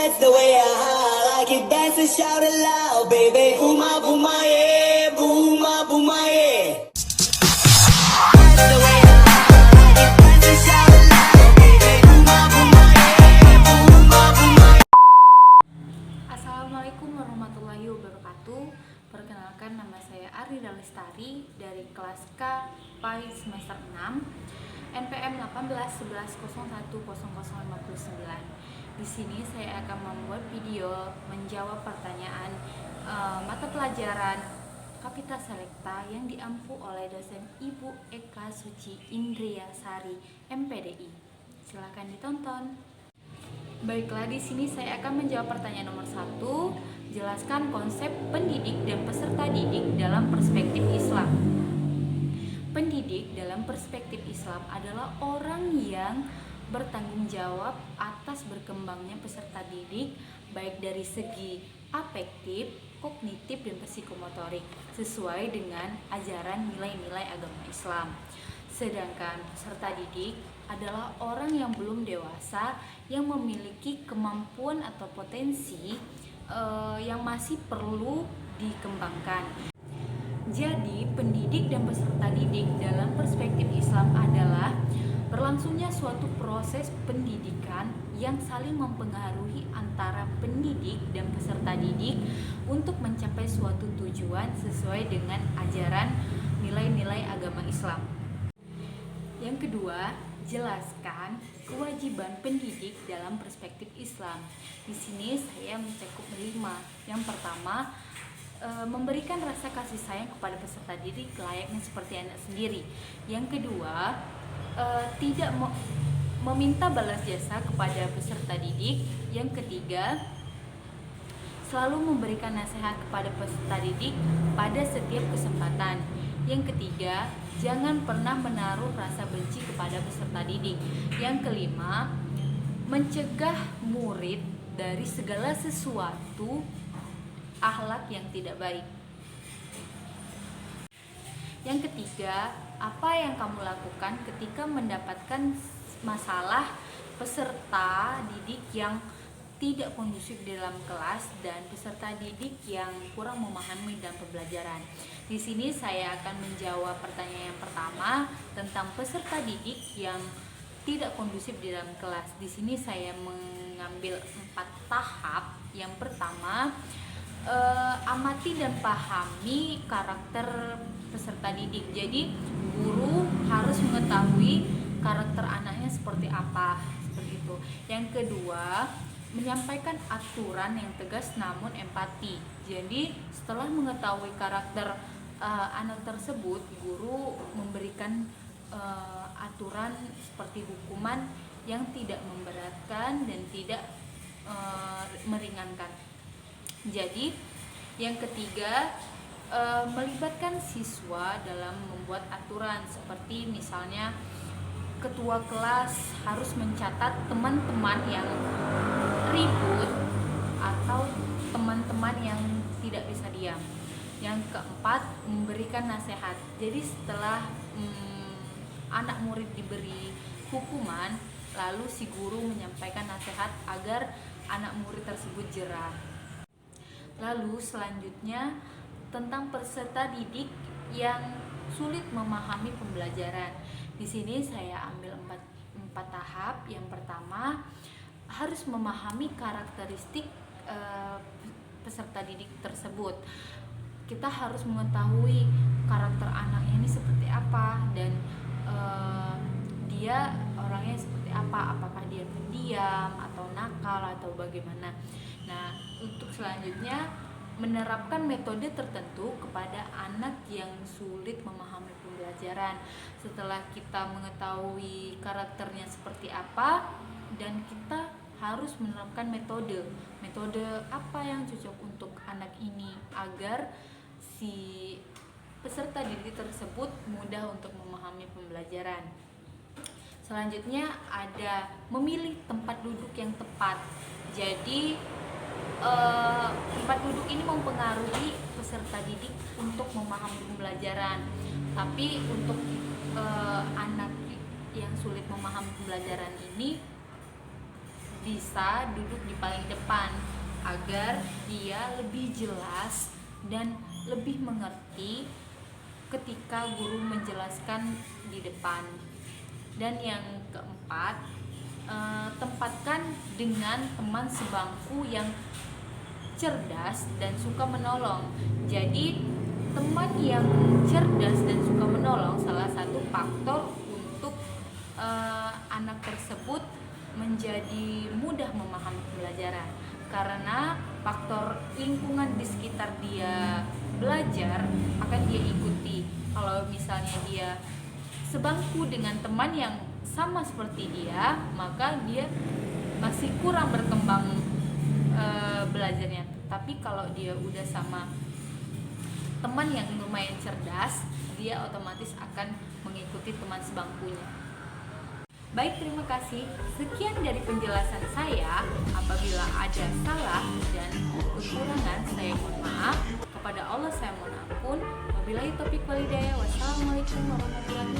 That's the way I like it. Dance and shout it loud, baby. Booma, booma, yeah. Booma, booma, yeah. That's the way I like it. Dance and shout it loud, baby. Booma, booma, yeah. Booma, booma, yeah. Assalamualaikum warahmatullahi wabarakatuh. Perkenalkan, nama saya Arida Lestari dari kelas K PAI semester 6 NPM 1811010059. Di sini saya akan membuat video menjawab pertanyaan mata pelajaran Kapita Selekta yang diampu oleh dosen Ibu Eka Suci Indriasari MPDI. Silakan ditonton. Baiklah, di sini saya akan menjawab pertanyaan nomor 1. Jelaskan konsep pendidik dan peserta didik dalam perspektif Islam. Pendidik dalam perspektif Islam adalah orang yang bertanggung jawab atas berkembangnya peserta didik baik dari segi afektif, kognitif, dan psikomotorik sesuai dengan ajaran nilai-nilai agama Islam. Sedangkan peserta didik adalah orang yang belum dewasa yang memiliki kemampuan atau potensi yang masih perlu dikembangkan. Jadi, pendidik dan peserta didik dalam perspektif Islam adalah berlangsungnya suatu proses pendidikan yang saling mempengaruhi antara pendidik dan peserta didik untuk mencapai suatu tujuan sesuai dengan ajaran nilai-nilai agama Islam. Yang kedua, jelaskan kewajiban pendidik dalam perspektif Islam. Di sini saya mencakup 5. Yang pertama, memberikan rasa kasih sayang kepada peserta didik layaknya seperti anak sendiri. Yang kedua, tidak meminta balas jasa kepada peserta didik. Yang ketiga, selalu memberikan nasihat kepada peserta didik pada setiap kesempatan. Yang ketiga, jangan pernah menaruh rasa benci kepada peserta didik. Yang kelima, mencegah murid dari segala sesuatu akhlak yang tidak baik. Yang ketiga, apa yang kamu lakukan ketika mendapatkan masalah peserta didik yang tidak kondusif di dalam kelas dan peserta didik yang kurang memahami dalam pembelajaran. Di sini saya akan menjawab pertanyaan yang pertama tentang peserta didik yang tidak kondusif di dalam kelas. Di sini saya mengambil 4 tahap. Yang pertama, amati dan pahami karakter peserta didik. Jadi guru harus mengetahui karakter anaknya seperti apa, seperti itu. Yang kedua, menyampaikan aturan yang tegas namun empati. Jadi setelah mengetahui karakter anak tersebut, guru memberikan aturan seperti hukuman yang tidak memberatkan dan tidak meringankan. Jadi yang ketiga, melibatkan siswa dalam membuat aturan, seperti misalnya ketua kelas harus mencatat teman-teman yang ribut atau teman-teman yang tidak bisa diam. Yang keempat, memberikan nasihat. Jadi setelah anak murid diberi hukuman, lalu si guru menyampaikan nasihat agar anak murid tersebut jerah. Lalu selanjutnya tentang peserta didik yang sulit memahami pembelajaran. Di sini saya ambil 4 tahap. Yang pertama, harus memahami karakteristik peserta didik tersebut. Kita harus mengetahui karakter anaknya ini seperti apa dan dia orangnya seperti apa, apakah dia pendiam atau nakal atau bagaimana. Nah, untuk selanjutnya, menerapkan metode tertentu kepada anak yang sulit memahami pembelajaran. Setelah kita mengetahui karakternya seperti apa, dan kita harus menerapkan metode apa yang cocok untuk anak ini agar si peserta didik tersebut mudah untuk memahami pembelajaran. Selanjutnya ada memilih tempat duduk yang tepat. Jadi tempat duduk ini mempengaruhi peserta didik untuk memahami pembelajaran. Tapi untuk anak yang sulit memahami pembelajaran ini bisa duduk di paling depan agar dia lebih jelas dan lebih mengerti ketika guru menjelaskan di depan. Dan yang keempat, tempatkan dengan teman sebangku yang cerdas dan suka menolong. Jadi teman yang cerdas dan suka menolong salah satu faktor untuk anak tersebut menjadi mudah memahami pembelajaran, karena faktor lingkungan di sekitar dia belajar akan dia ikuti. Kalau misalnya dia sebangku dengan teman yang sama seperti dia, maka dia masih kurang berkembang belajarnya. Tapi kalau dia udah sama teman yang lumayan cerdas, dia otomatis akan mengikuti teman sebangkunya. Baik, terima kasih. Sekian dari penjelasan saya. Apabila ada salah dan kekurangan, saya mohon maaf. Kepada Allah saya mohon ampun. Wabillahi taufiq wal hidayah. Wassalamualaikum warahmatullahi wabarakatuh.